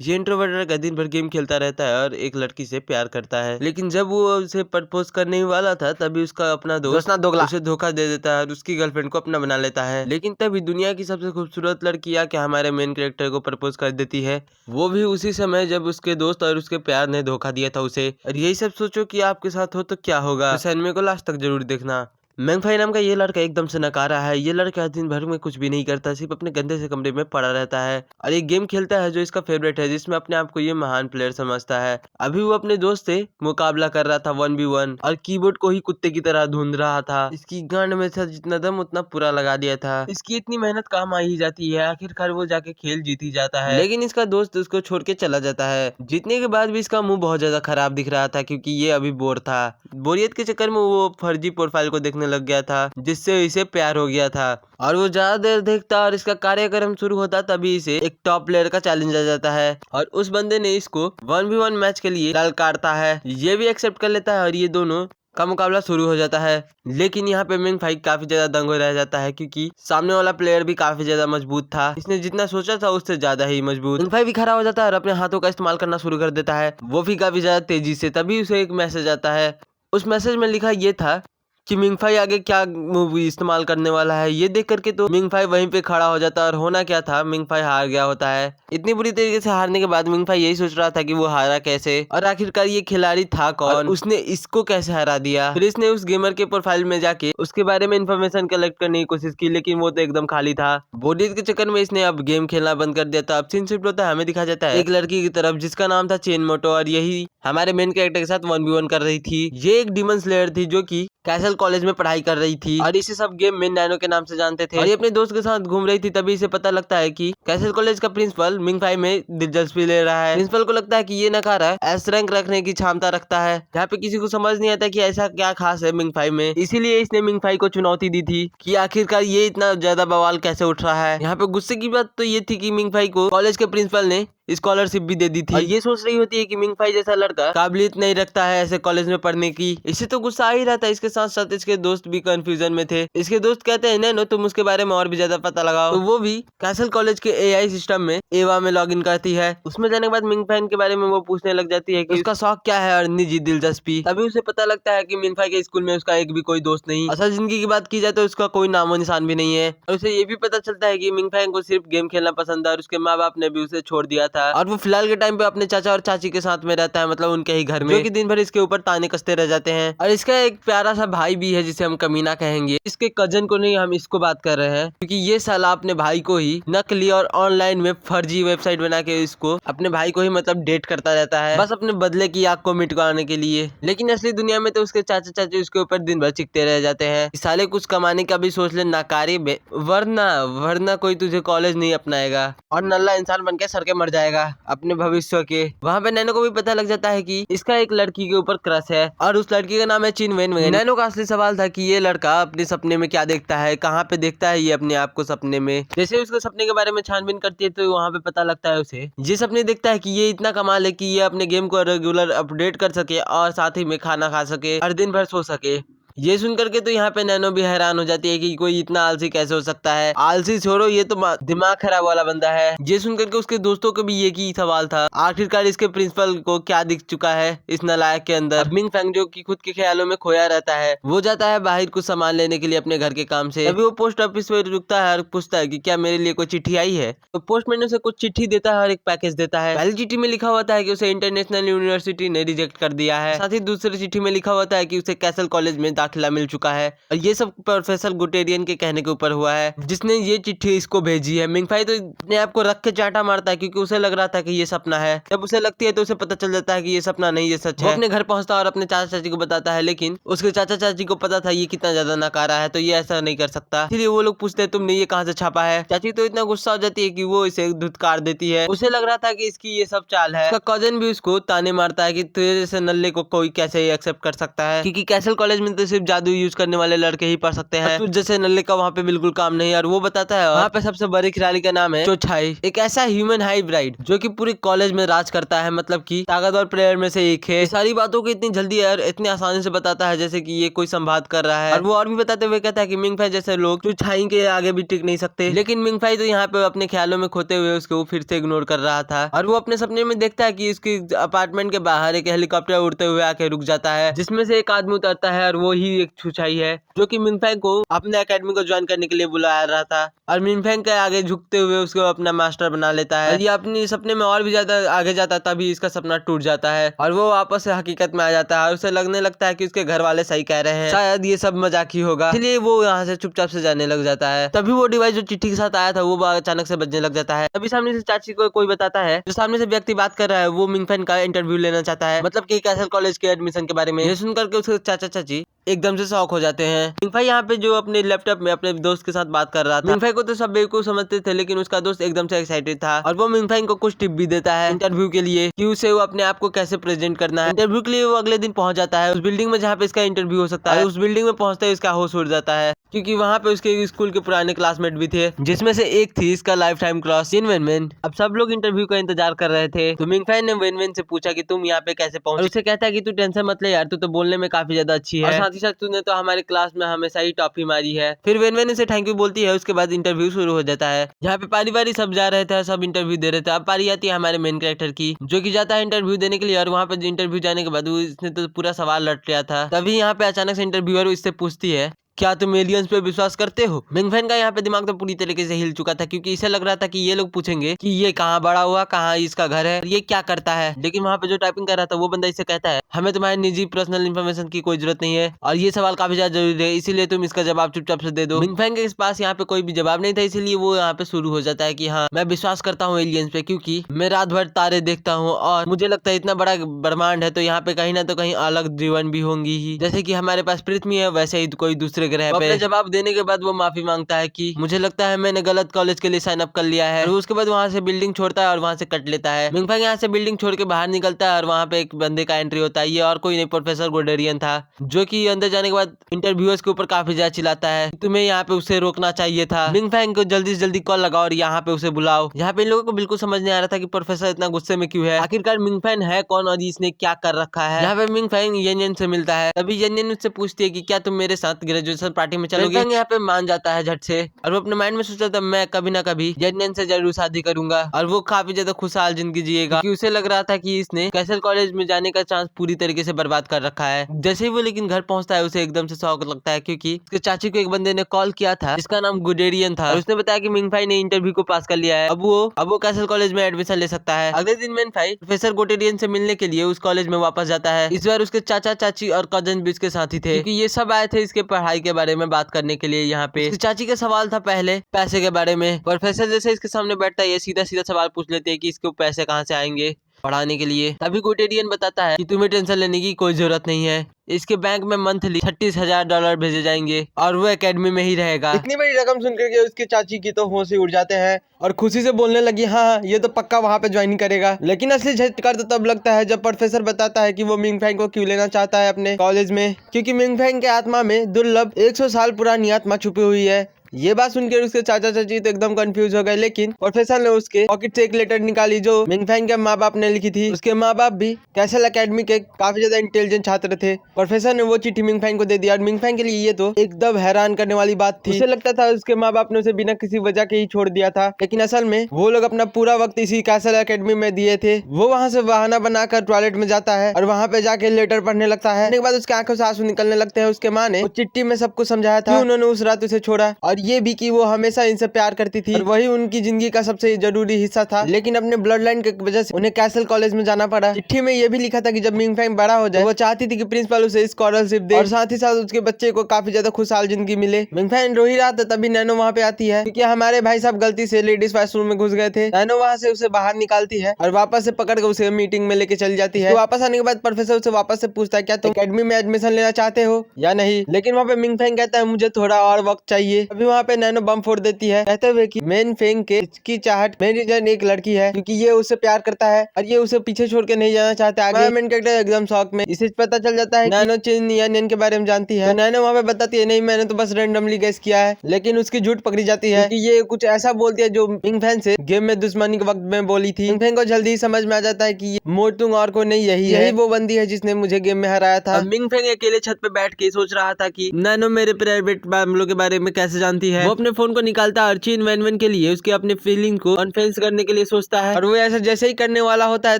ये इंट्रोवर्ट लड़का दिन भर गेम खेलता रहता है और एक लड़की से प्यार करता है, लेकिन जब वो उसे प्रपोज करने ही वाला था तभी उसका अपना दोस्त दोगला उसे धोखा दे देता है और उसकी गर्लफ्रेंड को अपना बना लेता है। लेकिन तभी दुनिया की सबसे खूबसूरत लड़की आके हमारे मेन कैरेक्टर को प्रपोज कर देती है, वो भी उसी समय जब उसके दोस्त और उसके प्यार ने धोखा दिया था उसे। और यही सब सोचो कि आपके साथ हो तो क्या होगा, इस एनिमे को लास्ट तक जरूर देखना। मैंगफाई नाम का ये लड़का एकदम से नकारा है। ये लड़का दिन भर में कुछ भी नहीं करता, सिर्फ अपने गंदे से कमरे में पड़ा रहता है और एक गेम खेलता है जो इसका फेवरेट है, जिसमें अपने आप को ये महान प्लेयर समझता है। अभी वो अपने दोस्त से मुकाबला कर रहा था 1v1 और कीबोर्ड को ही कुत्ते की तरह ढूंढ रहा था। इसकी गांड में था जितना दम उतना पूरा लगा दिया था। इसकी इतनी मेहनत काम आ ही जाती है, आखिरकार वो जाके खेल जीत ही जाता है। लेकिन इसका दोस्त उसको छोड़ के चला जाता है। जीतने के बाद भी इसका मुंह बहुत ज्यादा खराब दिख रहा था, क्योंकि ये अभी बोर था। बोरियत के चक्कर में वो फर्जी प्रोफाइल को देखने लग गया था, जिससे इसे प्यार हो गया था। और वो ज्यादा देर देखता और इसका कार्यक्रम शुरू होता तभी इसे एक टॉप प्लेयर का चैलेंज आ जाता है और उस बंदे ने इसको 1v1 मैच के लिए ललकारता है। ये भी एक्सेप्ट कर लेता है और ये दोनों का मुकाबला शुरू हो जाता है। लेकिन यहाँ पे मैंगफाई काफी ज्यादा दंग हो रह जाता है, क्योंकि सामने वाला प्लेयर भी काफी ज्यादा मजबूत था। इसने जितना सोचा था उससे ज्यादा ही मजबूत। मैंगफाई भी खड़ा हो जाता है और अपने हाथों का इस्तेमाल करना शुरू कर देता है, वो भी काफी ज्यादा तेजी से। तभी उसे एक मैसेज आता है। उस मैसेज में लिखा ये था कि मैंगफाई आगे क्या मूवी इस्तेमाल करने वाला है। ये देख करके तो मैंगफाई वहीं पे खड़ा हो जाता है और होना क्या था, मैंगफाई हार गया होता है। इतनी बुरी तरीके से हारने के बाद मैंगफाई यही सोच रहा था कि वो हारा कैसे और आखिरकार ये खिलाड़ी था कौन, उसने इसको कैसे हरा दिया। फिर इसने उस गेमर के प्रोफाइल में जाके उसके बारे में इन्फॉर्मेशन कलेक्ट करने की कोशिश की, लेकिन वो तो एकदम खाली था। बोरियत के चक्कर में इसने अब गेम खेलना बंद कर दिया था। अब सीन शिफ्ट होता है, हमें दिखा जाता है एक लड़की की तरफ जिसका नाम था चेन मोटो, और यही हमारे मेन कैरेक्टर के साथ 1v1 कर रही थी। ये एक डीमन स्लेयर थी जो कि कैसल कॉलेज में पढ़ाई कर रही थी और इसे सब गेम में नैनो के नाम से जानते थे। और ये अपने दोस्त के साथ घूम रही थी, तभी इसे पता लगता है कि कैसल कॉलेज का प्रिंसिपल मैंगफाई में दिलचस्पी ले रहा है। प्रिंसिपल को लगता है कि ये नकारा एस रैंक रखने की क्षमता रखता है, जहाँ पे किसी को समझ नहीं आता कि ऐसा क्या खास है मैंगफाई में। इसीलिए इसने मैंगफाई को चुनौती दी थी कि आखिरकार ये इतना ज्यादा बवाल कैसे उठ रहा है। यहाँ पे गुस्से की बात तो ये थी कि मैंगफाई को कॉलेज के प्रिंसिपल ने स्कॉलरशिप भी दे दी थी और ये सोच रही होती है कि मैंगफाई जैसा लड़का काबिलियत नहीं रखता है ऐसे कॉलेज में पढ़ने की। इसे तो गुस्सा आ ही रहा था। इसके साथ साथ इसके दोस्त भी कंफ्यूजन में थे। इसके दोस्त कहते हैं नैनो तुम उसके बारे में और भी ज्यादा पता लगाओ, तो वो भी कैसल कॉलेज के एआई सिस्टम में एवा में लॉगिन करती है। उसमें जाने के बाद मैंगफाई के बारे में वो पूछने लग जाती है कि उसका शौक क्या है और निजी दिलचस्पी। तभी उसे पता लगता है कि मैंगफाई के स्कूल में उसका एक भी कोई दोस्त नहीं। असल जिंदगी की बात की जाए तो उसका कोई नामो निशान भी नहीं है। और उसे ये भी पता चलता है कि मैंगफाई को सिर्फ गेम खेलना पसंद है और उसके माँ बाप ने भी उसे छोड़ दिया था और वो फिलहाल के टाइम पे अपने चाचा और चाची के साथ में रहता है, मतलब उनके ही घर में, जो कि दिन भर इसके ऊपर ताने कसते रह जाते हैं। और इसका एक प्यारा सा भाई भी है जिसे हम कमीना कहेंगे। इसके कजन को नहीं, हम इसको बात कर रहे हैं, क्योंकि ये साला अपने भाई को ही नकली और ऑनलाइन में फर्जी वेबसाइट बना के इसको अपने भाई को ही मतलब डेट करता रहता है, बस अपने बदले की आग को मिटवाने के लिए। लेकिन असली दुनिया में तो उसके चाचा चाची उसके ऊपर दिन भर चिकते रह जाते हैं। इस साले कुछ कमाने का भी सोच ले नाकारी वरना कोई तुझे कॉलेज नहीं अपनाएगा और नल्ला इंसान बन के सर के मर जाएगा अपने भविष्य के। वहाँ पे नैनो को भी पता लग जाता है कि इसका एक लड़की के ऊपर क्रश है और उस लड़की का नाम है चिन वेन वेन। नैनो का असली सवाल था कि ये लड़का अपने सपने में क्या देखता है, कहाँ पे देखता है ये अपने आप को सपने में। जैसे उसके सपने के बारे में छानबीन करती है तो वहाँ पे पता लगता है उसे ये सपने देखता है कि ये इतना कमाल है कि ये अपने गेम को रेगुलर अपडेट कर सके और साथ ही में खाना खा सके और दिन भर सो सके। ये सुन करके तो यहाँ पे नैनो भी हैरान हो जाती है कि कोई इतना आलसी कैसे हो सकता है। आलसी छोड़ो, ये तो दिमाग खराब वाला बंदा है। ये सुन करके उसके दोस्तों को भी ये की सवाल था, आखिरकार इसके प्रिंसिपल को क्या दिख चुका है इस नालायक के अंदर। मैंगफाई जो कि खुद के ख्यालों में खोया रहता है, वो जाता है बाहर कुछ सामान लेने के लिए अपने घर के काम से। अभी वो पोस्ट ऑफिस में रुकता है और पूछता है कि क्या मेरे लिए कोई चिट्ठी आई है। तो पोस्टमैन उसे कुछ चिट्ठी देता है और एक पैकेज देता है। पहली चिट्ठी में लिखा होता है कि उसे इंटरनेशनल यूनिवर्सिटी ने रिजेक्ट कर दिया है। साथ ही दूसरी चिट्ठी में लिखा होता है कि उसे कैसल कॉलेज में दाखिला मिल चुका है। और ये सब प्रोफेसर गुटेरियन के कहने के ऊपर हुआ है, जिसने ये चिट्ठी इसको भेजी है। मैंगफाई तो अपने आप को रख के चाटा मारता है, क्योंकि उसे लग रहा था कि ये सपना है। जब उसे लगती है तो उसे पता चल जाता है कि ये सपना नहीं, ये सच है। वो अपने घर पहुंचता है और अपने चाचा चाची को बताता है, लेकिन उसके चाचा चाची को पता था ये कितना ज्यादा नकारा है, तो ये ऐसा नहीं कर सकता। इसलिए वो लोग पूछते हैं तुमने ये कहाँ से छापा है। चाची तो इतना गुस्सा हो जाती है कि वो इसे धुतकार देती है। उसे लग रहा था कि इसकी ये सब चाल है। उसका कजन भी उसको ताने मारता है कि तेरे जैसे नल्ले को कोई कैसे एक्सेप्ट कर सकता है, क्योंकि कैसल कॉलेज में तो सिर्फ जादू यूज करने वाले लड़के ही पढ़ सकते हैं, जैसे नल्ले का वहाँ पे बिल्कुल काम नहीं है। और वो बताता है वहाँ पे सबसे बड़े खिलाड़ी का नाम है चोचाई, एक ऐसा ह्यूमन हाइब्रिड जो कि पूरे कॉलेज में राज करता है, मतलब कि ताकतवर प्लेयर में से एक है। सारी बातों को इतनी जल्दी और इतनी आसानी से बताता है जैसे कि ये कोई संवाद कर रहा है। और वो और भी बताते हुए कहता है कि मिंगफाई जैसे लोग चोचाई के आगे भी टिक नहीं सकते। लेकिन मिंगफाई तो यहाँ पे अपने ख्यालों में खोते हुए उसको फिर से इग्नोर कर रहा था। और वो अपने सपने में देखता है कि उसके अपार्टमेंट के बाहर एक हेलीकॉप्टर उड़ते हुए आके रुक जाता है, जिसमें से एक आदमी उतरता है और वो ही एक चोचाई है जो कि मिंगफाई को अपने एकेडमी को ज्वाइन करने के लिए बुला रहा था। और मिंगफाई के आगे झुकते हुए उसको अपना मास्टर बना लेता है। और ये अपने सपने में और भी ज्यादा आगे जाता है, तभी इसका सपना टूट जाता है और वो वापस से हकीकत में आ जाता है। और उसे लगने लगता है कि उसके घर वाले सही कह रहे हैं, शायद ये सब मजाक ही होगा, इसलिए वो यहाँ से चुपचाप से जाने लग जाता है। तभी वो डिवाइस जो चिट्ठी के साथ आया था वो अचानक से बजने लग जाता है। तभी सामने से चाची को कोई बताता है, जो सामने से व्यक्ति बात कर रहा है वो मिंगफाई का इंटरव्यू लेना चाहता है, मतलब कि कैसल कॉलेज के एडमिशन के बारे में। ये सुनकर के उसके चाचा चाची एकदम से शॉक हो जाते हैं। मिंगफाई यहाँ पे जो अपने लैपटॉप में अपने दोस्त के साथ बात कर रहा था, मिंगफाई को तो सब बेवकूफ समझते थे, लेकिन उसका दोस्त एकदम से एक्साइटेड था और वो मिंगफाई को कुछ टिप भी देता है इंटरव्यू के लिए कि उसे वो अपने आप को कैसे प्रेजेंट करना है। इंटरव्यू के लिए वो अगले दिन पहुंच जाता है उस बिल्डिंग में जहाँ पे इसका इंटरव्यू हो सकता है। उस बिल्डिंग में पहुंचते ही इसका होश उड़ जाता है, क्योंकि वहाँ पे उसके स्कूल के पुराने क्लासमेट भी थे, जिसमें से एक थी इसका लाइफ टाइम क्रॉस वेनवेन। अब सब लोग इंटरव्यू का इंतजार कर रहे थे, तो मिंगफाई ने वेनवेन से पूछा कि तुम यहाँ पे कैसे पहुंचे। उसे कहता है कि तू टेंशन मत ले यार, तू तो बोलने में काफी ज्यादा अच्छी है और साथ ही साथ तूने तो हमारे क्लास में हमेशा ही टॉपी मारी है। फिर वेनवेन इसे थैंक यू बोलती है। उसके बाद इंटरव्यू शुरू हो जाता है, जहाँ पे पारी सब जा रहे थे, सब इंटरव्यू दे रहे थे। अब पारी आती है हमारे मेन कैरेक्टर की, जो कि जाता है इंटरव्यू देने के लिए। और वहाँ पे इंटरव्यू जाने के बाद इसने तो पूरा सवाल लट लिया था। तभी यहाँ पे अचानक से इंटरव्यूअर इससे पूछती है, क्या तुम एलियंस पे विश्वास करते हो। मिंगफाई का यहाँ पे दिमाग तो पूरी तरीके से हिल चुका था, क्योंकि इसे लग रहा था कि ये लोग पूछेंगे कि ये कहाँ बड़ा हुआ, कहाँ इसका घर है, ये क्या करता है। लेकिन वहाँ पे जो टाइपिंग कर रहा था वो बंदा इसे कहता है, हमें तुम्हारे निजी पर्सनल इन्फॉर्मेशन की कोई जरूरत नहीं है और ये सवाल काफी ज्यादा जरूरी है, इसीलिए तुम इसका जवाब चुपचाप से दे दो। मिंगफाई के पास यहाँ पे कोई भी जवाब नहीं था, इसीलिए वो यहाँ पे शुरू हो जाता है कि हाँ मैं विश्वास करता हूँ एलियंस पे, क्योंकि मैं रात भर तारे देखता हूँ और मुझे लगता है इतना बड़ा ब्रह्मांड है तो यहाँ पे कहीं ना तो कहीं अलग जीवन भी होंगी ही, जैसे कि हमारे पास पृथ्वी है वैसे ही कोई दूसरे ग्रह पे। जवाब देने के बाद वो माफी मांगता है कि मुझे लगता है मैंने गलत कॉलेज के लिए साइन अप कर लिया है। और उसके बाद वहाँ से बिल्डिंग छोड़ता है और वहाँ से कट लेता है। मिंगफाई यहाँ से बिल्डिंग छोड़ के बाहर निकलता है और वहाँ पे एक बंदे का एंट्री होता है। ये और कोई नहीं, प्रोफेसर गोडेरियन था, जो कि अंदर जाने के बाद इंटरव्यूअर्स के ऊपर काफी ज्यादा चिल्लाता है, तुम्हें यहाँ पे उसे रोकना चाहिए था। मिंगफाई को जल्दी से जल्दी कॉल लगाओ और यहाँ पे उसे बुलाओ। यहाँ पे इन लोगों को बिल्कुल समझ नहीं आ रहा था कि प्रोफेसर इतना गुस्से में क्यों है, आखिरकार मिंगफाई है कौन और इसने क्या कर रखा है। यहाँ पे मिंगफाई येन से मिलता है, तभी येन उससे पूछती है कि क्या तुम मेरे साथ ग्रेजुएशन पार्टी में चलोगे। यहाँ पे मान जाता है झट से और वो अपने माइंड में सोचता था मैं कभी ना कभी येन से जरूर शादी करूंगा और वो काफी ज्यादा खुशहाल जिंदगी जिएगा, क्योंकि उसे लग रहा था कि इसने कैसल कॉलेज में जाने का चांस पूरी तरीके से बर्बाद कर रखा है। जैसे ही वो लेकिन घर पहुंचता है उसे एकदम से शौक लगता है, क्योंकि उसके चाची को एक बंदे ने कॉल किया था जिसका नाम गुडेरियन था और उसने बताया कि मिंगफाई ने इंटरव्यू को पास कर लिया है, अब वो कैसल कॉलेज में एडमिशन ले सकता है। अगले दिन मिंगफाई प्रोफेसर गुडेरियन से मिलने के लिए उस कॉलेज में वापस जाता है। इस बार उसके चाचा चाची और कजन भी उसके साथ ही थे, क्योंकि ये सब आए थे इसके पढ़ाई के बारे में बात करने के लिए। यहाँ पे चाची का सवाल था पहले पैसे के बारे में। प्रोफेसर जैसे इसके सामने बैठता है ये सीधा सीधा सवाल पूछ लेते हैं कि इसको पैसे कहाँ से आएंगे पढ़ाने के लिए। तभी गुडेरियन बताता है कि तुम्हें टेंशन लेने की कोई जरूरत नहीं है, इसके बैंक में मंथली $36,000 भेजे जाएंगे और वो एकेडमी में ही रहेगा। इतनी बड़ी रकम सुनकर के उसकी चाची की तो होश ही उड़ जाते हैं और खुशी से बोलने लगी हाँ ये तो पक्का वहाँ पे ज्वाइन करेगा। लेकिन असली झटका तो तब लगता है जब प्रोफेसर बताता है कि वो मिंगफाई को क्यों लेना चाहता है अपने कॉलेज में, क्योंकि मिंगफाई के आत्मा में दुर्लभ 100 साल पुरानी आत्मा छुपी हुई है। ये बात सुनकर उसके चाचा चाची तो एकदम कंफ्यूज हो गए, लेकिन प्रोफेसर ने उसके पॉकेट से एक लेटर निकाली जो मिंगफाई के माँ बाप ने लिखी थी। उसके माँ बाप भी कैसल एकेडमी के काफी ज्यादा इंटेलिजेंट छात्र थे। प्रोफेसर ने वो चिट्ठी मिंगफाई को दे दिया और मिंगफाई के लिए ये तो एकदम हैरान करने वाली बात थी। उसे लगता था उसके माँ बाप ने उसे बिना किसी वजह के ही छोड़ दिया था, लेकिन असल में वो लोग अपना पूरा वक्त इसी कैसल एकेडमी में दिए थे। वो वहाँ से बहाना बनाकर टॉयलेट में जाता है और वहाँ पे जाके लेटर पढ़ने लगता है। बाद उसके आंखों से आंसू निकलने लगते हैं। उसके माँ ने चिट्ठी में सब कुछ समझाया था, उन्होंने उस रात उसे छोड़ा और ये भी कि वो हमेशा इनसे प्यार करती थी और वही उनकी जिंदगी का सबसे जरूरी हिस्सा था, लेकिन अपने ब्लड लाइन की वजह से उन्हें कैसल कॉलेज में जाना पड़ा। चिट्ठी में ये भी लिखा था कि जब मिंगफाई बड़ा हो जाए वो चाहती थी कि प्रिंसिपल उसे स्कॉलरशिप दे और साथ ही साथ उसके बच्चे को काफी ज्यादा खुशहाल जिंदगी मिले। मिंगफाई रो ही रहा था, तभी नैनो वहाँ पे आती है, क्योंकि हमारे भाई साहब गलती से लेडीज वॉशरूम में घुस गए थे। नैनो वहाँ से उसे बाहर निकालती है और वापस से पकड़ के उसे मीटिंग में लेके चली जाती है। वापस आने के बाद प्रोफेसर उसे वापस से पूछता है क्या तुम एकेडमी में एडमिशन लेना चाहते हो या नहीं, लेकिन वहाँ पे मिंगफाई कहता है मुझे थोड़ा और वक्त चाहिए। अभी वहाँ पे नैनो बम फोड़ देती है, कहते हुए कि मेन फेंग की चाहत मेरी जन एक लड़की है, क्योंकि ये उससे प्यार करता है और ये उसे पीछे छोड़ के नहीं जाना चाहता। आगे मेन कैरेक्टर एकदम शॉक में, इसे पता चल जाता है नैनो चिन यानियन के बारे में जानती है। तो नैनो वहाँ पे बताती है नहीं मैंने तो बस रेंडमली गेस किया है, लेकिन उसकी झूठ पकड़ी जाती है कि ये कुछ ऐसा बोलती है जो मिंग फैन से गेम में दुश्मनी के वक्त में बोली थी। मिंग फैन को जल्दी ही समझ में आ जाता है कि मोटुंग और को नहीं यही वो बंदी है जिसने मुझे गेम में हराया था। मिंग फैंग अकेले छत पे बैठ के सोच रहा था कि नैनो मेरे प्राइवेट मामलों के बारे में कैसे जानती है। वो अपने फोन को निकालता है और चिन वैन के लिए उसके अपने फीलिंग को कॉन्फ्रेंस करने के लिए सोचता है, और वो ऐसा जैसे ही करने वाला होता है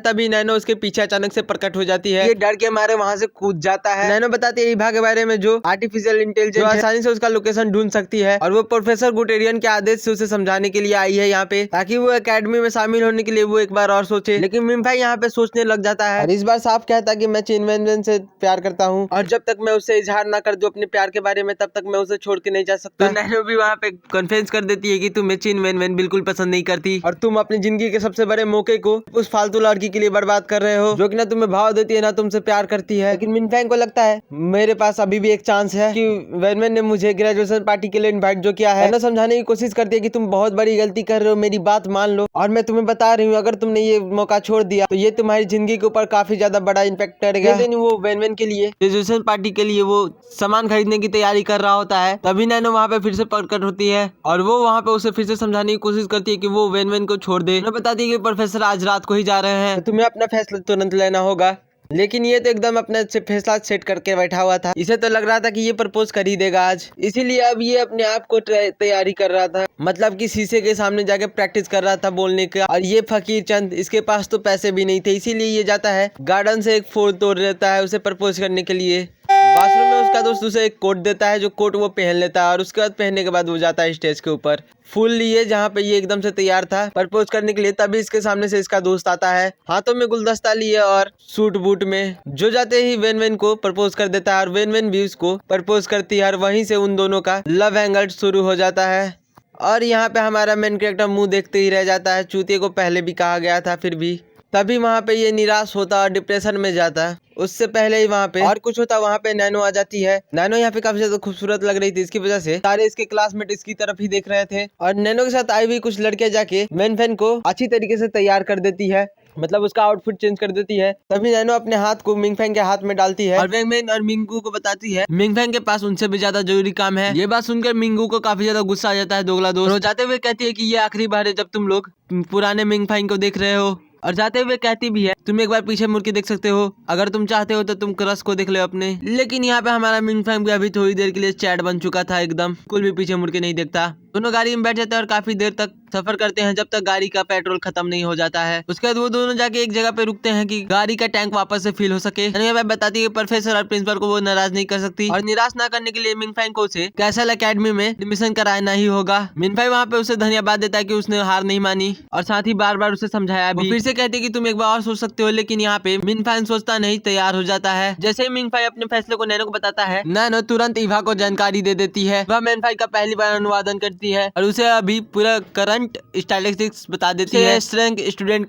तभी नैनो उसके पीछे अचानक से प्रकट हो जाती है। ये डर के मारे वहाँ से कूद जाता है। नैनो बताती है ईवा के बारे में जो आर्टिफिशियल इंटेलिजेंस आसानी से उसका लोकेशन ढूंढ सकती है, और वो प्रोफेसर गुटेरियन के आदेश से उसे समझाने के लिए आई है यहाँ पे, ताकि वो एकेडमी में शामिल होने के लिए वो एक बार और सोचे। लेकिन मिंग फैंग यहाँ पे सोचने लग जाता है और इस बार साफ कहता है कि मैं चिन वैन से प्यार करता हूँ, और जब तक मैं उससे इजहार ना कर दूं अपने प्यार के बारे में तब तक मैं उसे छोड़ के नहीं जा सकता। तो नैनो भी वहाँ पे कॉन्फ्रेंस कर देती है कि तुम्हें चिन वैन बिल्कुल पसंद नहीं करती और तुम अपनी जिंदगी के सबसे बड़े मौके को उस फालतू लड़की के लिए बर्बाद कर रहे हो जो कि ना तुम्हें भाव देती है ना तुमसे प्यार करती है। लेकिन मिंग फैंग को लगता है मेरे पास अभी भी एक चांस है कि वैन ने मुझे ग्रेजुएशन पार्टी के लिए इनवाइट जो किया है, ना समझाने की कोशिश करती है कि तुम बहुत बड़ी गलती कर रहे हो, मेरी बात मान लो, और मैं तुम्हें बता रही हूँ अगर तुमने ये मौका छोड़ दिया तो ये तुम्हारी जिंदगी के ऊपर काफी ज्यादा बड़ा इम्पैक्ट करेगा। लेकिन वो वैन के लिए ग्रेजुएशन पार्टी के लिए वो सामान खरीदने की तैयारी कर रहा होता है, तभी नैनो वहाँ पे फिर से प्रकट होती है और वो वहाँ पे उसे फिर से समझाने की कोशिश करती है कि वो वैन को छोड़ दे। उन्हें बताती है कि प्रोफेसर आज रात को ही जा रहे हैं, तो तुम्हें अपना फैसला तुरंत लेना होगा। लेकिन ये तो एकदम अपने फैसला सेट करके बैठा हुआ था, इसे तो लग रहा था कि ये प्रपोज कर ही देगा आज, इसीलिए अब ये अपने आप को तैयारी कर रहा था, मतलब कि शीशे के सामने जाके प्रैक्टिस कर रहा था बोलने का। और ये फकीर चंद इसके पास तो पैसे भी नहीं थे, इसीलिए ये जाता है गार्डन से एक फूल तोड़ लेता है उसे प्रपोज करने के लिए। बाथरूम में उसका दोस्त उसे एक कोट देता है जो कोट वो पहन लेता है, और उसके बाद पहनने के बाद वो जाता है स्टेज के ऊपर फूल लिए जहाँ पे ये एकदम से तैयार था प्रपोज करने के लिए। तभी इसके सामने से इसका दोस्त आता है हाथों में गुलदस्ता लिए और सूट बूट में, जो जाते ही वैन को प्रपोज कर देता है और वैन भी उसको प्रपोज करती है, और वहीं से उन दोनों का लव एंगल शुरू हो जाता है। और यहाँ पे हमारा मेन कैरेक्टर मुंह देखते ही रह जाता है, चूतिए को पहले भी कहा गया था फिर भी। तभी वहाँ पे ये निराश होता और डिप्रेशन में जाता, उससे पहले ही वहाँ पे और कुछ होता। वहाँ पे नैनो आ जाती है। नैनो यहाँ पे काफी ज्यादा खूबसूरत लग रही थी, इसकी वजह से सारे इसके क्लासमेट इसकी तरफ ही देख रहे थे, और नैनो के साथ आई हुई कुछ लड़कियां जाके मेन फैन को अच्छी तरीके से तैयार कर देती है, मतलब उसका आउटफिट चेंज कर देती है। तभी नैनो अपने हाथ को मिंग फैंग के हाथ में डालती है और वैंग और मिंगू को बताती है मिंग फैंग के पास उनसे भी ज्यादा जरूरी काम है। ये बात सुनकर मिंगू को काफी ज्यादा गुस्सा आ जाता है दोगला दोस्त। जाते हुए कहती है कि ये आखिरी बार है जब तुम लोग पुराने मिंग फैंग को देख रहे हो, और जाते हुए कहती भी है तुम एक बार पीछे मुड़ के देख सकते हो, अगर तुम चाहते हो तो तुम क्रश को देख लो अपने। लेकिन यहाँ पे हमारा मिंग फैंग भी अभी थोड़ी देर के लिए चैट बन चुका था, एकदम कुल भी पीछे मुड़ के नहीं देखता। दोनों गाड़ी में बैठ जाते हैं और काफी देर तक सफर करते हैं जब तक गाड़ी का पेट्रोल खत्म नहीं हो जाता है। उसके बाद वो दोनों जाके एक जगह पे रुकते हैं कि गाड़ी का टैंक वापस से फिल हो सके। बताती है प्रोफेसर और प्रिंसिपल को वो नाराज नहीं कर सकती, और निराश ना करने के लिए मिंग फैंग को उसे कैसल एकेडमी में एडमिशन कराना ही होगा। मिंग फैंग वहाँ पे उसे धन्यवाद देता है कि उसने हार नहीं मानी, और साथ ही बार बार उसे समझाया भी। फिर से कहते हैं कि तुम एक बार और सोच सकते हो, लेकिन यहाँ पे मिंग फैंग सोचता नहीं, तैयार हो जाता है। जैसे ही मिंग फैंग अपने फैसले को नैनो को बताता है, नैनो तुरंत ईवा को जानकारी दे देती है। वह मिंग फैंग का पहली बार अनुवादन करती है और उसे अभी पूरा करंट स्टैटिस्टिक्स बता देती है। स्टूडेंट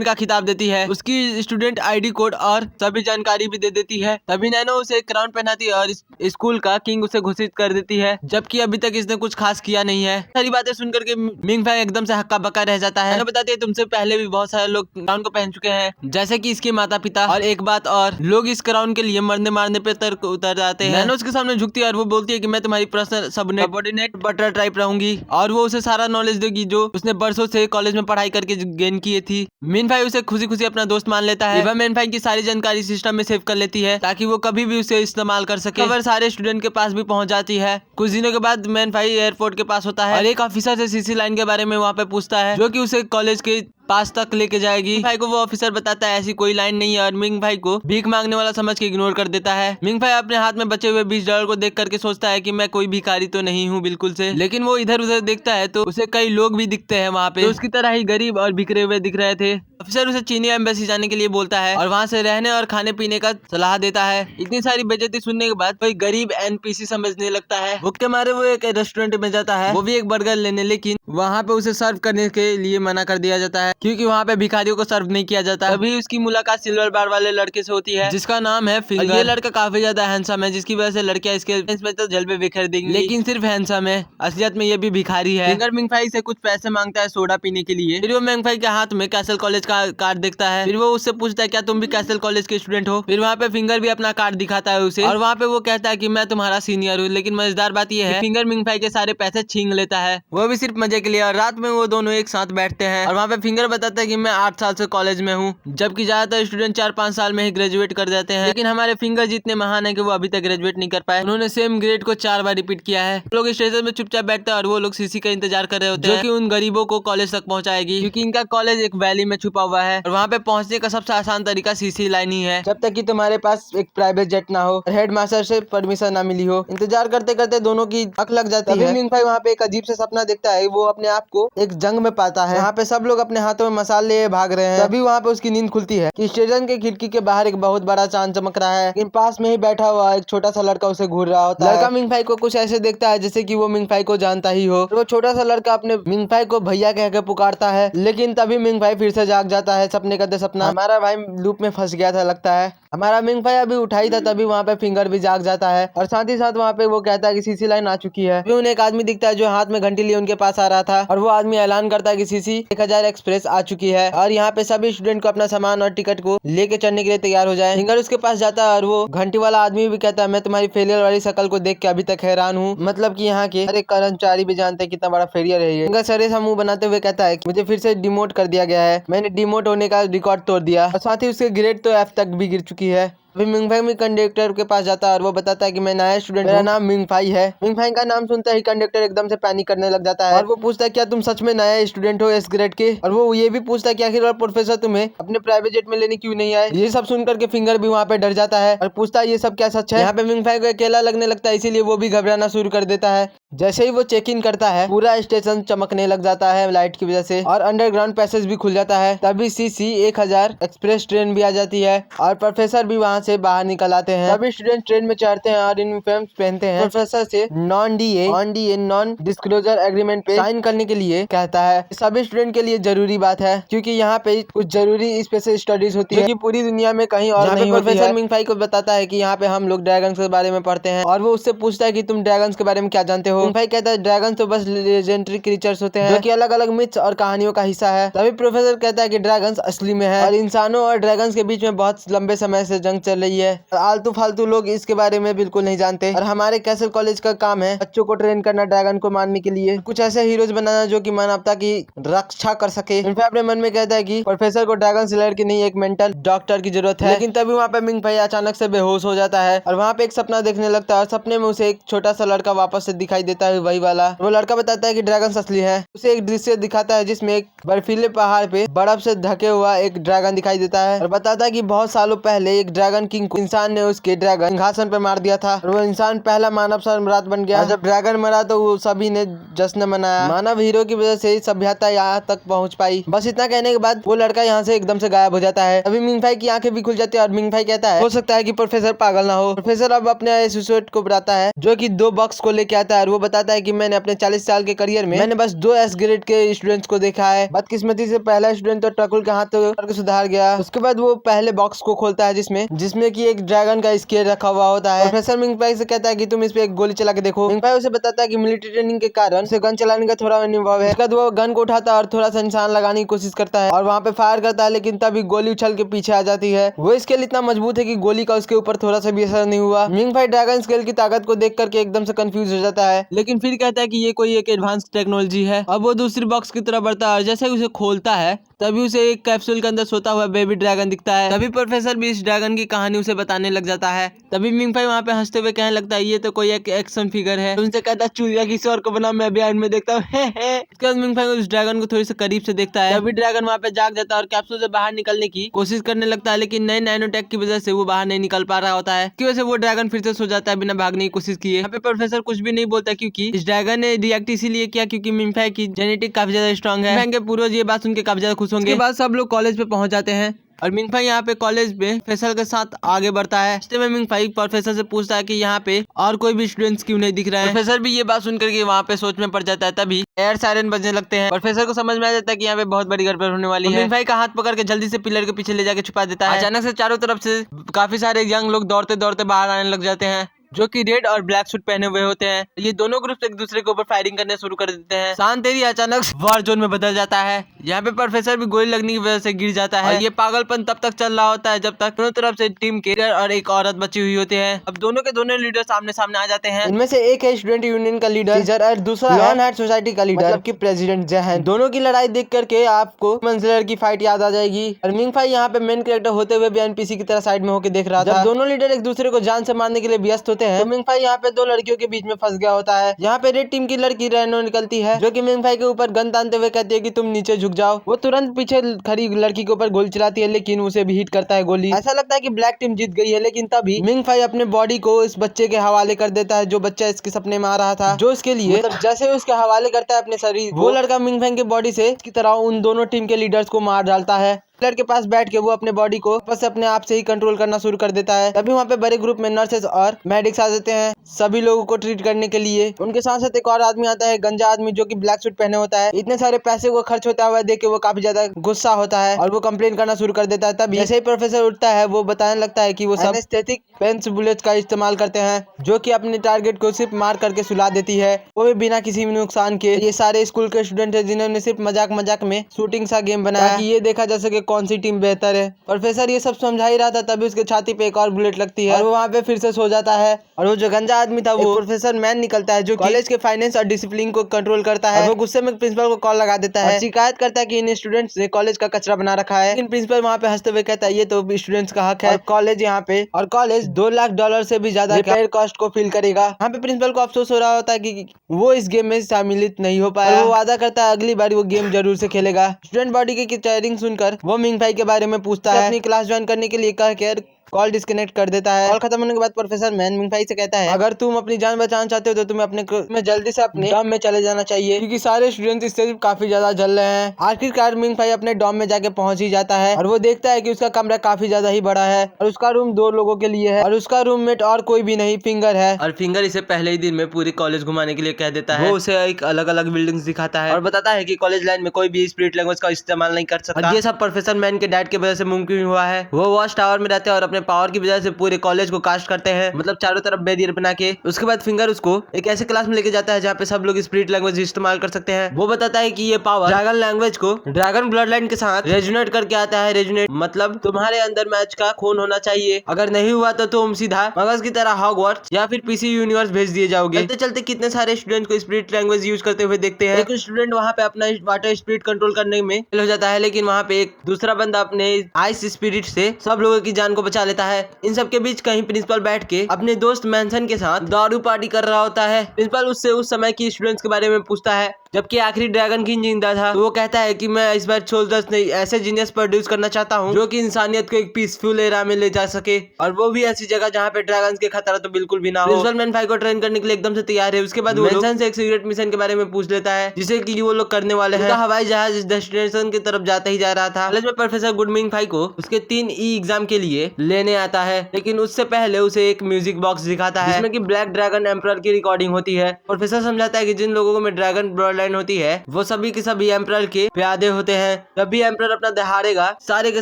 का खिताब देती है, उसकी स्टूडेंट आईडी कोड और सभी जानकारी भी दे देती है। तभी नैनो उसे क्राउन पहनाती है और स्कूल का किंग उसे घोषित कर देती है, जबकि अभी तक इसने कुछ खास किया नहीं है। सारी बातें सुनकर के मिंग फैंग एकदम से हक्का बक्का रह जाता है। नैनो बताती है तुमसे पहले भी बहुत सारे लोग क्राउन को पहन चुके हैं, जैसे कि इसके माता पिता, और एक बात और, लोग इस क्राउन के लिए मरने मारने पे उतर जाते हैं। नैनो उसके सामने झुकती है और वो बोलती है कि मैं तुम्हारी पर्सनल सबऑर्डिनेट बटर टाइप रहूंगी, और वो उसे सारा नॉलेज देगी जो उसने बरसों से कॉलेज में पढ़ाई करके गेन की थी। मिन फाई उसे खुशी खुशी अपना दोस्त मान लेता है। वह मिन फाई की सारी जानकारी सिस्टम में सेव कर लेती है ताकि वो कभी भी उसे इस्तेमाल कर सके। खबर सारे स्टूडेंट के पास भी पहुंच जाती है। कुछ दिनों के बाद मिन फाई एयरपोर्ट के पास होता है और एक ऑफिसर से सीसी लाइन के बारे में वहाँ पे पूछता है, जो कि उसे कॉलेज के पास तक लेके जाएगी। मिंग फाई को वो ऑफिसर बताता है ऐसी कोई लाइन नहीं है और मिंग फाई को भीख मांगने वाला समझ के इग्नोर कर देता है। मिंग फाई अपने हाथ में बचे हुए $20 को देख करके सोचता है कि मैं कोई भिखारी तो नहीं हूँ बिल्कुल से, लेकिन वो इधर उधर देखता है तो उसे कई लोग भी दिखते हैं वहाँ पे, तो उसकी तरह ही गरीब और बिखरे हुए दिख रहे थे। अफसर उसे चीनी एम्बेसी जाने के लिए बोलता है और वहाँ से रहने और खाने पीने का सलाह देता है। इतनी सारी बेइज्जती सुनने के बाद कोई गरीब एनपीसी समझने लगता है। भूख के मारे वो एक रेस्टोरेंट में जाता है, वो भी एक बर्गर लेने, लेकिन वहाँ पे उसे सर्व करने के लिए मना कर दिया जाता है क्योंकि वहाँ पे भिखारियों को सर्व नहीं किया जाता। तभी उसकी मुलाकात सिल्वर बार वाले लड़के से होती है जिसका नाम है फिंगर। ये लड़का काफी ज्यादा हैंडसम है जिसकी वजह से लड़कियां इसके में तो जलवे बिखेर देंगी, लेकिन सिर्फ हैंडसम है, असलियत में ये भी भिखारी है। फिंगर मिंगफाई से कुछ पैसे मांगता है सोडा पीने के लिए। फिर वो मिंगफाई के हाथ में कैसल कॉलेज का कार्ड देखता है। फिर वो उससे पूछता है क्या तुम भी कैसल कॉलेज के स्टूडेंट हो। फिर वहाँ पे फिंगर भी अपना कार्ड दिखाता है उसे और वहाँ पे वो कहता है कि मैं तुम्हारा सीनियर हूँ। लेकिन मजेदार बात ये है फिंगर मिंगफाई के सारे पैसे छीन लेता है, वो भी सिर्फ मजे के लिए। और रात में वो दोनों एक साथ बैठते हैं और वहाँ पे फिंगर बताता है कि मैं 8 साल से कॉलेज में हूँ, जबकि ज्यादातर स्टूडेंट 4-5 साल में ही ग्रेजुएट कर जाते हैं। लेकिन हमारे फिंगर जितने महान है कि वो अभी तक ग्रेजुएट नहीं कर पाए। उन्होंने सेम ग्रेड को 4 बार रिपीट किया है। लोग स्टेशन में चुपचाप बैठते हैं और वो लोग सीसी का इंतजार कर रहे होते हैं जो कि उन गरीबों को कॉलेज तक पहुंचाएगी, क्योंकि इनका कॉलेज एक वैली में छुपा हुआ है और वहाँ पे पहुंचने का सबसे आसान तरीका सीसी लाइन ही है, जब तक कि तुम्हारे पास एक प्राइवेट जेट ना हो और हेड मास्टर से परमिशन ना मिली हो। इंतजार करते करते दोनों की आंख लग जाती है। मिंगफाई वहाँ पे एक अजीब से सपना देखता है, वो अपने आप को एक जंग में पाता है। यहाँ पे सब लोग अपने हाथों में मसाले भाग रहे हैं। तभी वहाँ पे उसकी नींद खुलती है कि स्टेशन के खिड़की के बाहर एक बहुत बड़ा चांद चमक रहा है, लेकिन पास में ही बैठा हुआ एक छोटा सा लड़का उसे घूर रहा होता है। लड़का मिंगफाई को कुछ ऐसे देखता है जैसे कि वो मिंगफाई को जानता ही हो। वो छोटा सा लड़का अपने मिंगफाई को भैया कह के पुकारता है, लेकिन तभी मिंगफाई फिर से जाग जाता है सपने का सपना। हमारा भाई लूप में फंस गया था लगता है। हमारा मिंगफाई अभी उठाई था, तभी वहाँ पे फिंगर भी जाग जाता है और साथ ही साथ वहाँ पे वो कहता है कि सीसी लाइन आ चुकी है। उन्हें एक आदमी दिखता है जो हाथ में घंटी लिए उनके पास आ रहा था और वो आदमी ऐलान करता है कि सीसी 1000 एक्सप्रेस आ चुकी है और यहाँ पे सभी स्टूडेंट को अपना सामान और टिकट को लेके चढ़ने के लिए तैयार हो जाए। फिंगर उसके पास जाता है और वो घंटी वाला आदमी भी कहता है मैं तुम्हारी फेलियर वाली शक्ल को देख के अभी तक हैरान हूँ, मतलब कि यहाँ के हर एक कर्मचारी भी जानते हैं कितना बड़ा फेलियर है ये। फिंगर सरे सा मुंह बनाते हुए कहता है कि मुझे फिर से डिमोट कर दिया गया है, मैंने डिमोट होने का रिकॉर्ड तोड़ दिया और साथ ही उसके ग्रेड तो F तक भी गिर चुकी है। अभी मिंगफाई भी कंडक्टर के पास जाता है और वो बताता है कि मैं नया स्टूडेंट, मेरा नाम मिंगफाई है। मिंगफाई का नाम सुनते ही कंडक्टर एकदम से पैनिक करने लग जाता है और वो पूछता है क्या तुम सच में नया स्टूडेंट हो एस ग्रेड के, और वो ये भी पूछता है कि आखिर प्रोफेसर तुम्हें अपने प्राइवेट जेट में लेने क्यों नहीं आए। ये सब सुनकर के फिंगर भी वहाँ पे डर जाता है और पूछता है ये सब क्या सच है। यहाँ पे मिंगफाई को अकेला लगने लगता है, इसीलिए वो भी घबराना शुरू कर देता है। जैसे ही वो चेक इन करता है पूरा स्टेशन चमकने लग जाता है लाइट की वजह से और अंडरग्राउंड पैसेज भी खुल जाता है। तभी सीसी 1000 एक्सप्रेस ट्रेन भी आ जाती है और प्रोफेसर भी वहाँ से बाहर निकल आते हैं। सभी स्टूडेंट ट्रेन में चढ़ते हैं और यूनिफॉर्म पहनते हैं। प्रोफेसर से नॉन डिस्क्लोजर एग्रीमेंट पे साइन करने के लिए कहता है। सभी स्टूडेंट के लिए जरूरी बात है क्योंकि यहाँ पे कुछ जरूरी स्पेशल स्टडीज होती है कि पूरी दुनिया में कहीं और नहीं होती है। प्रोफेसर मिंगफाई को बताता है कि यहाँ पे हम लोग ड्रैगन्स के बारे में पढ़ते हैं और वो उससे पूछता है कि तुम ड्रैगन्स के बारे में क्या जानते हो। मिंगफाई कहता है ड्रैगन तो बस लेजेंडरी क्रीचर्स होते हैं जो कि अलग अलग मिथ्स और कहानियों का हिस्सा है। तभी प्रोफेसर कहता है कि ड्रैगन्स असली में है और इंसानों और ड्रैगन्स के बीच में बहुत लंबे समय से जंग चल रही है। आलतू फालतू लोग इसके बारे में बिल्कुल नहीं जानते और हमारे कैसल कॉलेज का काम है बच्चों को ट्रेन करना ड्रैगन को मारने के लिए, कुछ ऐसे हीरोज बनाना जो कि मानवता की रक्षा कर सके। मिंगफाई अपने मन में कहता है कि प्रोफेसर को ड्रैगन से लड़के नहीं एक मेंटल डॉक्टर की जरूरत है। लेकिन तभी वहाँ पे मिंगफाई अचानक से बेहोश हो जाता है और वहाँ पे एक सपना देखने लगता है और सपने में उसे एक छोटा सा लड़का वापस से दिखाई देता है, वही वाला। वो लड़का बताता है कि ड्रैगन असली है। उसे एक दृश्य दिखाता है जिसमें एक बर्फीले पहाड़ पे बर्फ से ढके हुआ एक ड्रैगन दिखाई देता है और बताता है कि बहुत सालों पहले एक ड्रैगन किंग को इंसान ने उसके ड्रैगन सिंहासन पे मार दिया था और वो इंसान पहला मानव सम्राट बन गया। जब ड्रैगन मरा तो वो सभी ने जश्न मनाया। मानव हीरो की वजह से सभ्यता यहाँ तक पहुँच पाई। बस इतना कहने के बाद वो लड़का यहाँ से एकदम से गायब हो जाता है। अभी मिंगफाई की आंखें भी खुल जाती है और मिंगफाई कहता है हो सकता है कि प्रोफेसर पागल ना हो। प्रोफेसर अब अपने एसोसिएट को बुलाता है जो कि 2 बॉक्स को लेके आता है और वो बताता है कि मैंने अपने 40 साल के करियर में मैंने बस 2 एस ग्रेड के स्टूडेंट्स को देखा है। बदकिस्मती से पहला स्टूडेंट तो ट्रकुल के हाथ करके सुधार गया। उसके बाद वो पहले बॉक्स को खोलता है जिसमें कि एक ड्रैगन का स्केल रखा हुआ होता है। प्रोफेसर मिंगफाई से कहता है कि तुम इस पे एक गोली चला के देखो। मिंगफाई उसे बताता है कि मिलिट्री ट्रेनिंग के कारण उसे गन चलाने का थोड़ा अनुभव है। उसके बाद वो गन को उठाता है और थोड़ा सा निशान लगाने की कोशिश करता है और वहाँ पे फायर करता है, लेकिन तभी गोली उछल के पीछे आ जाती है। वो स्केल इतना मजबूत है कि गोली का उसके ऊपर थोड़ा सा भी असर नहीं हुआ। मिंगफाई ड्रैगन स्केल की ताकत को देख करके एकदम से कंफ्यूज हो जाता है, लेकिन फिर कहता है कि ये कोई एक एडवांस टेक्नोलॉजी है। अब वो दूसरी बॉक्स की तरफ बढ़ता है और जैसे उसे खोलता है तभी उसे एक कैप्सूल के अंदर सोता हुआ बेबी ड्रैगन दिखता है। तभी प्रोफेसर भी इस ड्रैगन की कहानी उसे बताने लग जाता है। तभी मिंगफाई वहाँ पे हंसते हुए कहने लगता है ये तो कोई एक एक्शन फिगर है। उनसे कहता है चूतिया किसी और को बना, मैं भी एंड में देखता हूँ। इसके बाद मिंगफाई उस ड्रैगन को थोड़ी सी करीब से देखता है। तभी ड्रैगन वहाँ पे जाग जाता है और कैप्सूल से बाहर निकलने की कोशिश करने लगता है, लेकिन नए नैनोटेक की वजह से वो बाहर नहीं निकल पा रहा होता है। इसकी वजह से वो ड्रैगन फिर से सो जाता है बिना भागने की कोशिश किए। यहाँ पे प्रोफेसर कुछ भी नहीं बोलता क्योंकि इस ड्रैगन ने रिएक्ट इसीलिए किया क्योंकि मिंगफाई की जेनेटिक काफी ज्यादा स्ट्रॉन्ग है। मिंगफाई के पूर्वज ये बात सुन के काफी ज्यादा खुश होंगे। इसके बाद सब लोग कॉलेज पे पहुंच जाते हैं और मिंगफाई यहाँ पे कॉलेज में प्रोफेसर के साथ आगे बढ़ता है। रास्ते में मिंगफाई प्रोफेसर से पूछता है कि यहाँ पे और कोई भी स्टूडेंट्स क्यों नहीं दिख रहे हैं। प्रोफेसर भी ये बात सुनकर के वहाँ पे सोच में पड़ जाता है। तभी एयर सायरन बजने लगते हैं। प्रोफेसर को समझ में आ जाता है कि यहाँ पे बहुत बड़ी गड़बड़ होने वाली है। मिंगफाई का हाथ पकड़ के जल्दी से पिलर के पीछे ले जाके छुपा देता है। अचानक से चारों तरफ से काफी सारे यंग लोग दौड़ते दौड़ते बाहर आने लग जाते हैं, जो कि रेड और ब्लैक सूट पहने हुए होते हैं। ये दोनों ग्रुप एक दूसरे के ऊपर फायरिंग करने शुरू कर देते हैं। शांत एरिया अचानक वॉर जोन में बदल जाता है। यहाँ पे प्रोफेसर भी गोली लगने की वजह से गिर जाता है। और ये पागलपन तब तक चल रहा होता है जब तक दोनों तरफ से टीम के लीडर और एक औरत बची हुई होती है। अब दोनों के दोनों लीडर सामने सामने आ जाते हैं। इनमें से एक है स्टूडेंट यूनियन का लीडर और दूसरा लॉन हार्ट सोसाइटी का लीडर, मतलब कि प्रेसिडेंट जहन। दोनों की लड़ाई देख करके आपको मंसलर की फाइट याद आ जाएगी। और मिंगफाई यहाँ पे मेन कैरेक्टर होते हुए भी एनपीसी की तरह साइड में होकर देख रहा था। जब दोनों लीडर एक दूसरे को जान से मारने के लिए व्यस्त होते हैं तो मिंगफाई यहाँ पे दो लड़कियों के बीच में फंस गया होता है। यहाँ पे रेड टीम की लड़की रेनो निकलती है, जो कि मिंगफाई के ऊपर गन तानते हुए कहती है कि तुम नीचे झुक जाओ। वो तुरंत पीछे खड़ी लड़की के ऊपर गोली चलाती है, लेकिन उसे भी हिट करता है गोली। ऐसा लगता है कि ब्लैक टीम जीत गई है, लेकिन तभी मिंगफाई अपने बॉडी को इस बच्चे के हवाले कर देता है, जो बच्चा इसके सपने में आ रहा था। जो इसके लिए मतलब जैसे उसके हवाले करता है अपने शरीर, वो लड़का मिंगफाई के बॉडी से इसकी तरह उन दोनों टीम के लीडर्स को मार डालता है। के पास बैठ के वो अपने बॉडी को बस अपने आप से ही कंट्रोल करना शुरू कर देता है। तभी वहाँ पे बड़े ग्रुप में नर्सेस और मेडिक्स आ जाते हैं सभी लोगों को ट्रीट करने के लिए। उनके साथ साथ एक और आदमी आता है, गंजा आदमी, जो कि ब्लैक सूट पहने होता है। इतने सारे पैसे को खर्च होता हुआ देख के वो काफी ज्यादा गुस्सा होता है और वो कंप्लेन करना शुरू कर देता है। तभी जैसे ही प्रोफेसर उठता है वो बताने लगता है कि वो सब एनेस्थेटिक पेन्स बुलेट्स का इस्तेमाल करते हैं, जो कि अपने टारगेट को सिर्फ मार करके सुला देती है, वो भी बिना किसी नुकसान के। ये सारे स्कूल के स्टूडेंट है जिन्होंने सिर्फ मजाक मजाक में शूटिंग सा गेम बनाया कि ये देखा जा सके कौन सी टीम बेहतर है। प्रोफेसर ये सब समझा ही रहा था, तभी उसके छाती पे एक और बुलेट लगती है और वो वहाँ पे फिर से सो जाता है। और वो जो गंजा आदमी था वो प्रोफेसर मैन निकलता है, जो कॉलेज के फाइनेंस और डिसिप्लिन को कंट्रोल करता है। वो गुस्से में प्रिंसिपल को कॉल लगा देता है, शिकायत करता है कि इन स्टूडेंट्स ने कॉलेज का कचरा बना रखा है। लेकिन प्रिंसिपल वहाँ पे हंसते हुए कहता है ये तो स्टूडेंट्स का हक है, कॉलेज यहाँ पे और कॉलेज $2 लाख से भी ज्यादा रिपेयर कॉस्ट को फील करेगा। यहाँ पे प्रिंसिपल को अफसोस हो रहा होता है कि वो इस गेम में शामिल नहीं हो पाया। वो वादा करता है अगली बार वो गेम जरूर से खेलेगा। स्टूडेंट बॉडी की चेयरिंग सुनकर वो मिंगफाई के बारे में पूछता है, अपनी क्लास ज्वाइन करने के लिए कहकर कॉल डिस्कनेक्ट कर देता है। कॉल खत्म होने के बाद प्रोफेसर मैन मिंगफाई से कहता है अगर तुम अपनी जान बचाना चाहते हो तो तुम्हें अपने जल्दी से अपने डॉम में चले जाना चाहिए, क्योंकि सारे स्टूडेंट्स इससे काफी ज्यादा जल रहे हैं। आखिरकार मिंगफाई अपने डॉम में जाके पहुंच ही जाता है और वो देखता है कि उसका कमरा काफी ज्यादा ही बड़ा है और उसका रूम 2 लोगों के लिए है और उसका रूममेट और कोई भी नहीं, फिंगर है। और फिंगर इसे पहले ही दिन में पूरी कॉलेज घुमाने के लिए कह देता है। वो उसे एक अलग अलग बिल्डिंग्स दिखाता है और बताता है कि कॉलेज लाइन में कोई भी स्पिरिट लैंग्वेज का इस्तेमाल नहीं कर सकता। ये सब प्रोफेसर मैन के डैड की वजह से मुमकिन हुआ है। वो वॉच टावर में रहते हैं और अपने पावर की वजह से पूरे कॉलेज को कास्ट करते हैं, मतलब चारों तरफ बैरियर बना के। उसके बाद फिंगर उसको एक ऐसे क्लास में लेके जाता है जहाँ पे सब लोग स्पिरिट लैंग्वेज इस्तेमाल कर सकते हैं। वो बताता है कि ये पावर ड्रैगन लैंग्वेज को ड्रैगन ब्लड लाइन के साथ रेजोनेट करके आता है। रेजोनेट मतलब तुम्हारे अंदर मैच का खून होना चाहिए, अगर नहीं हुआ तो तुम सीधा मगज की तरह हॉगवर्ट्स या फिर पीसी यूनिवर्स भेज दिए जाओगे। चलते चलते कितने सारे स्टूडेंट को स्पिरिट लैंग्वेज यूज करते हुए देखते हैं। एक स्टूडेंट वहाँ पे अपना वाटर स्पिरिट कंट्रोल करने में फेल हो जाता है, लेकिन वहाँ पे एक दूसरा बंदा अपने आइस स्पिरिट से सब लोगों की जान को बचा लेता है। इन सब के बीच कहीं प्रिंसिपल बैठ के अपने दोस्त मैंसन के साथ दारू पार्टी कर रहा होता है। प्रिंसिपल उससे उस समय की स्टूडेंट्स के बारे में पूछता है, जबकि आखिरी ड्रैगन किंग जिंदा था। तो वो कहता है कि मैं इस बार सोल्जर्स ने ऐसे जीनियस प्रोड्यूस करना चाहता हूँ जो कि इंसानियत को एक पीसफुल एरा में ले जा सके, और वो भी ऐसी जगह जहाँ पे ड्रैगन्स के खतरा तो बिल्कुल भी ना हो। प्रिंसिपल मैनफाई को ट्रेन करने के लिए एकदम से तैयार है। उसके बाद वो मैंसन से एक सीक्रेट मिशन के बारे में पूछ लेता है, जिसे कि वो लोग करने वाले हैं। हवाई जहाज इस डेस्टिनेशन की तरफ जाता ही जा रहा था। कॉलेज में प्रोफेसर गुड मिंगफाई को उसके 3 एग्जाम के लिए लेने आता है, लेकिन उससे पहले उसे एक म्यूजिक बॉक्स दिखाता है जिसमें कि ब्लैक ड्रैगन एम्परर की रिकॉर्डिंग होती है। प्रोफेसर समझाता है कि जिन लोगों में ड्रैगन ब्लड लाइन होती है वो सभी के सभी एम्परर के प्यादे होते हैं। जब भी एम्परर अपना दहाड़ेगा सारे के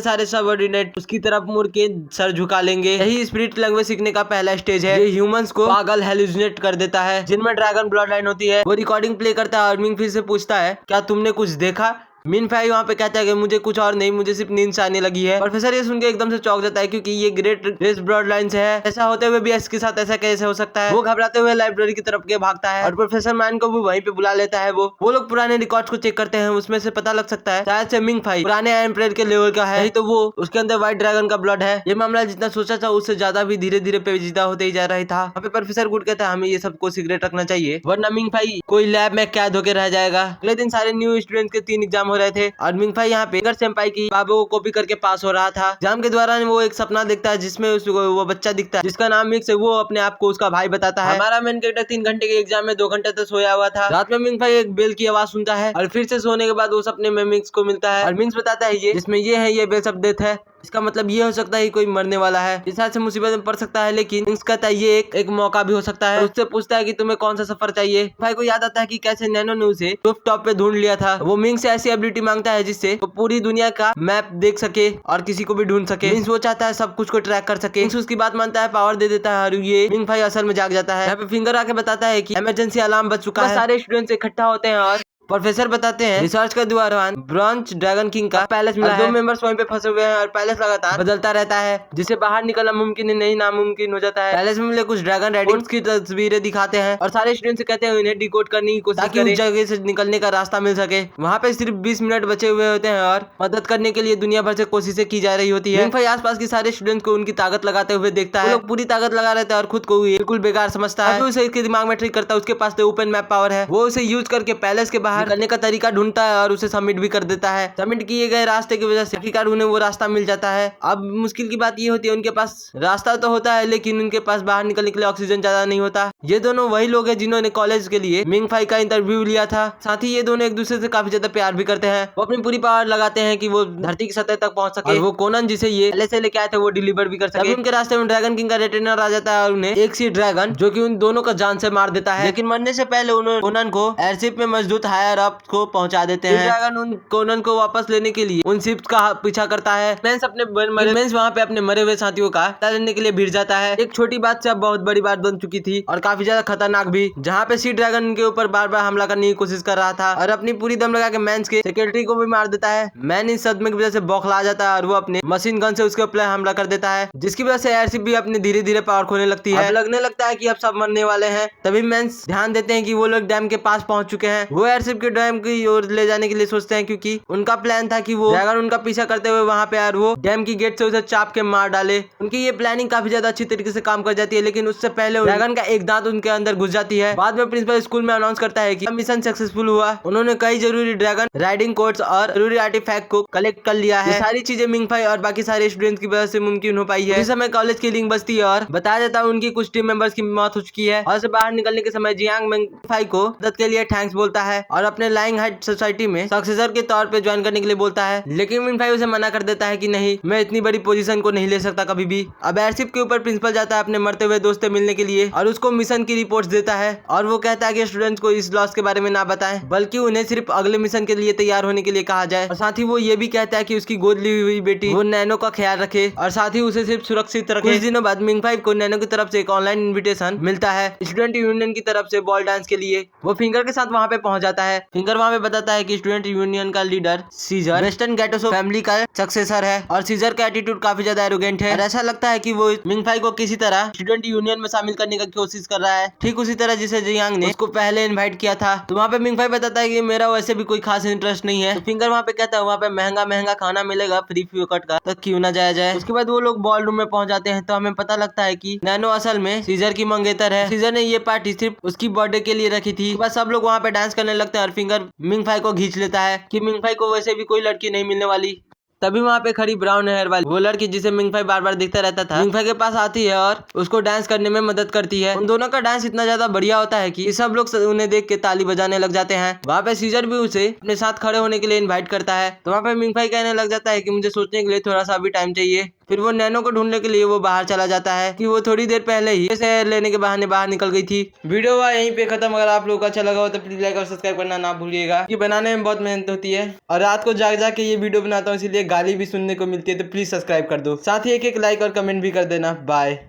सारे सबऑर्डिनेट उसकी तरफ मुड़ के सर झुका लेंगे। यही स्पिरिट लैंग्वेज सीखने का पहला स्टेज है। ये ह्यूमंस को पागल हेलुसिनेट कर देता है जिनमें ड्रैगन ब्लड लाइन होती है। वो रिकॉर्डिंग प्ले करता है और मिंग फिर से पूछता है क्या तुमने कुछ देखा। मिंगफाई वहाँ पे कहता है कि मुझे कुछ और नहीं, मुझे सिर्फ नींद से आने लगी है। प्रोफेसर ये सुन के एकदम से चौंक जाता है, क्योंकि ये ग्रेट रेस ब्लड लाइन से है। ऐसा होते हुए भी इसके साथ ऐसा कैसे हो सकता है। वो घबराते हुए लाइब्रेरी की तरफ के भागता है और प्रोफेसर मैन को भी वहीं पे बुला लेता है। वो लोग पुराने रिकॉर्ड्स को चेक करते हैं, उसमें से पता लग सकता है शायद से मिंगफाई पुराने एम्परर के लेवल का है, तो वो उसके अंदर व्हाइट ड्रैगन का ब्लड है। ये मामला जितना सोचा था उससे ज्यादा भी धीरे धीरे पेचीदा होते ही जा रहा था। वहाँ पे प्रोफेसर गुड कहता है हमें ये सबको सीक्रेट रखना चाहिए, वरना मिंगफाई कोई लैब में कैद होकर रह जाएगा। अगले दिन सारे न्यू स्टूडेंट के 3 एग्जाम हो रहे थे और मिंगफाई यहाँ पे फिंगर सेंपाई की बाबू को कॉपी करके पास हो रहा था। एग्जाम के दौरान वो एक सपना देखता है जिसमें वो बच्चा दिखता है जिसका नाम मिक्स है। वो अपने आप को उसका भाई बताता है। हमारा मेन कैरेक्टर 3 घंटे के एग्जाम में 2 घंटे तक सोया हुआ था। रात में मिंगफाई एक बेल की आवाज सुनता है और फिर से सोने के बाद वो सपने में मिंग्स को मिलता है और मिंग्स बताता है ये जिसमें ये है ये बेल सब डेथ है। इसका मतलब ये हो सकता है कोई मरने वाला है, इस हाल से मुसीबत में पड़ सकता है। लेकिन मिंग्स कहता है ये एक मौका भी हो सकता है। उससे पूछता है कि तुम्हें कौन सा सफर चाहिए। भाई को याद आता है कि कैसे नैनो ने उसे रूफ टॉप पे ढूंढ लिया था। वो मिंग्स से ऐसी एबिलिटी मांगता है जिससे वो पूरी दुनिया का मैप देख सके और किसी को भी ढूंढ सके। मिंग्स वो चाहता है सब कुछ को ट्रैक कर सके। मिंग्स उसकी बात मानता है, पावर दे देता है और ये मिंगफाई असल में जाग जाता है। यहाँ पे फिंगर आके बताता है कि इमरजेंसी अलार्म बज चुका है। सारे स्टूडेंट्स इकट्ठा होते हैं और प्रोफेसर बताते हैं रिसर्च के दौरान ब्रॉन्ज ड्रैगन किंग का पैलेस मिला है। 2 मेंबर्स वहीं पे फंसे हुए हैं और पैलेस लगातार बदलता रहता है जिससे बाहर निकलना मुमकिन नहीं नामुमकिन हो जाता है। पैलेस में मिले कुछ ड्रैगन राइडिंग्स की तस्वीरें दिखाते हैं और सारे स्टूडेंट्स से कहते हैं उन्हें डिकोड करने की कोशिश करें उस जगह से निकलने का रास्ता मिल सके। वहाँ पे सिर्फ 20 मिनट बचे हुए होते हैं और मदद करने के लिए दुनिया भर से कोशिशें की जा रही होती है। मिंगफाई आसपास के सारे स्टूडेंट्स को उनकी ताकत लगाते हुए देखता है। वो लोग पूरी ताकत लगा रहता है और खुद को बिल्कुल बेकार समझता है। उसे इसके दिमाग में ट्रिक करता है। उसके पास ओपन मैप पावर है। वो उसे यूज करके पैलेस के बाहर निकलने का तरीका ढूंढता है और उसे सबमिट भी कर देता है। सबमिट किए गए रास्ते की वजह से आखिरकार उन्हें वो रास्ता मिल जाता है। अब मुश्किल की बात ये होती है उनके पास रास्ता तो होता है लेकिन उनके पास बाहर निकलने के लिए ऑक्सीजन ज्यादा नहीं होता। ये दोनों वही लोग हैं जिन्होंने कॉलेज के लिए मिंगफाई का इंटरव्यू लिया था। साथ ही ये दोनों एक दूसरे से काफी ज्यादा प्यार भी करते हैं। वो अपनी पूरी पावर लगाते हैं कि वो धरती की सतह तक पहुंच सके और वो कोनन जिसे ये पहले से लेके आए थे वो डिलीवर भी कर सके। उनके रास्ते में ड्रैगन किंग का रिटेनर आ जाता है और उन्हें एक सी ड्रैगन जो कि उन दोनों का जान से मार देता है। लेकिन मरने से पहले उन्होंने कोनन को एयरशिप में मजदूत हायर अप को पहुंचा देते हैं। ड्रैगन उन कोनन को वापस लेने के लिए उन शिप्स का पीछा करता है। मेंस वहाँ पे अपने मरे हुए साथियों का पता लेने के लिए भिड़ जाता है। एक छोटी बात से अब बहुत बड़ी बात बन चुकी थी और काफी ज्यादा खतरनाक भी, जहाँ पे सी ड्रैगन के ऊपर बार बार हमला करने की कोशिश कर रहा था और अपनी पूरी दम लगा के मेंस के सेक्रेटरी को भी मार देता है। मैन इस सदमे की वजह से बौखला जाता है और वो अपने मशीन गन से उसके ऊपर हमला कर देता है जिसकी वजह से एयरशिप भी अपने धीरे धीरे पावर खोने लगती है। लगने लगता है कि अब सब मरने वाले हैं। तभी मेंस ध्यान देते हैं कि वो लोग डैम के पास पहुंच चुके हैं। वो एयरशिप के डैम की ओर ले जाने के लिए सोचते हैं क्योंकि उनका प्लान था कि वो ड्रैगन उनका पीछा करते हुए वहां पे और वो डैम की गेट से उसे चाप के मार डाले। उनकी ये प्लानिंग काफी ज्यादा अच्छी तरीके से काम कर जाती है लेकिन उससे पहले ड्रैगन का एक दांत उनके अंदर घुस जाती है। बाद में प्रिंसिपल स्कूल में अनाउंस करता है कि मिशन सक्सेसफुल हुआ। उन्होंने कई जरूरी ड्रैगन राइडिंग कोड्स और जरूरी आर्टिफैक्ट को कलेक्ट कर लिया है। ये सारी चीजें मिंगफाई और बाकी सारे स्टूडेंट्स की वजह से मुमकिन हो पाई है। इस समय कॉलेज की लिंक बचती है और बताया जाता है उनकी कुछ टीम मेंबर्स की मौत हो चुकी है और से बाहर निकलने के समय जियांग मिंगफाई को मदद के लिए थैंक्स बोलता है और अपने लाइंग हाइट सोसाइटी में सक्सेसर के तौर पे ज्वाइन करने के लिए बोलता है। लेकिन मिंगफाई उसे मना कर देता है कि नहीं, मैं इतनी बड़ी पोजीशन को नहीं ले सकता कभी भी। अब एयरशिप के ऊपर प्रिंसिपल जाता है अपने मरते हुए दोस्त से मिलने के लिए और उसको मिशन की रिपोर्ट्स देता है और वो कहता है कि स्टूडेंट्स को इस लॉस के बारे में ना बताएं बल्कि उन्हें सिर्फ अगले मिशन के लिए तैयार होने के लिए कहा जाए। और साथ ही वो ये भी कहता है कि उसकी गोद ली हुई बेटी वो नैनो का ख्याल रखे और साथ ही उसे सिर्फ सुरक्षित रखे। कुछ दिनों बाद मिंगफाई को नैनो की तरफ से एक ऑनलाइन इन्विटेशन मिलता है स्टूडेंट यूनियन की तरफ से बॉल डांस के लिए। वो फिंगर के साथ वहाँ पे पहुंच जाता है। फिंगर वहाँ पे बताता है कि स्टूडेंट यूनियन का लीडर सीजर वेस्टर्न गेटो फैमिली का सक्सेसर है और सीजर का एटीट्यूड काफी ज्यादा एरोगेंट है और ऐसा लगता है कि वो मिंगफाई को किसी तरह स्टूडेंट यूनियन में शामिल करने की कोशिश कर रहा है, ठीक उसी तरह जिसे जियांग ने उसको पहले इनवाइट किया था। तो वहाँ पे मिंगफाई बताता है कि मेरा वैसे भी कोई खास इंटरेस्ट नहीं है। तो फिंगर वहाँ पे कहता है वहाँ पे महंगा महंगा खाना मिलेगा फ्री फ्यूकट का, तो क्यों ना जाया जाए। उसके बाद वो लोग बॉल रूम में पहुंच जाते हैं तो हमें पता लगता है कि नैनो असल में सीजर की मंगेतर है। सीजर ने ये पार्टी सिर्फ उसकी बर्थडे के लिए रखी थी। बस सब लोग वहाँ पे डांस करने लगते हैं और फिंगर मिंगफाई को खींच लेता है कि मिंगफाई को वैसे भी कोई लड़की नहीं मिलने वाली। तभी वहाँ पे खड़ी ब्राउन हेयर वाली वो लड़की जिसे मिंगफाई बार बार दिखता रहता था मिंगफाई के पास आती है और उसको डांस करने में मदद करती है। उन दोनों का डांस इतना ज्यादा बढ़िया होता है कि सब लोग उन्हें देख के ताली बजाने लग जाते हैं। वहाँ पे सीजर भी उसे अपने साथ खड़े होने के लिए इनवाइट करता है। तो वहाँ पे मिंगफाई कहने लग जाता है कि मुझे सोचने के लिए थोड़ा सा भी टाइम चाहिए। फिर वो नैनो को ढूंढने के लिए वो बाहर चला जाता है कि वो थोड़ी देर पहले ही शहर लेने के बहाने बाहर निकल गई थी। वीडियो हुआ यहीं पे खत्म। अगर आप लोगों को अच्छा लगा हो तो प्लीज लाइक और सब्सक्राइब करना ना भूलिएगा। ये बनाने में बहुत मेहनत होती है और रात को जाग जाग के ये वीडियो बनाता हूँ, इसीलिए गाली भी सुनने को मिलती है। तो प्लीज सब्सक्राइब कर दो, साथ ही एक लाइक और कमेंट भी कर देना। बाय।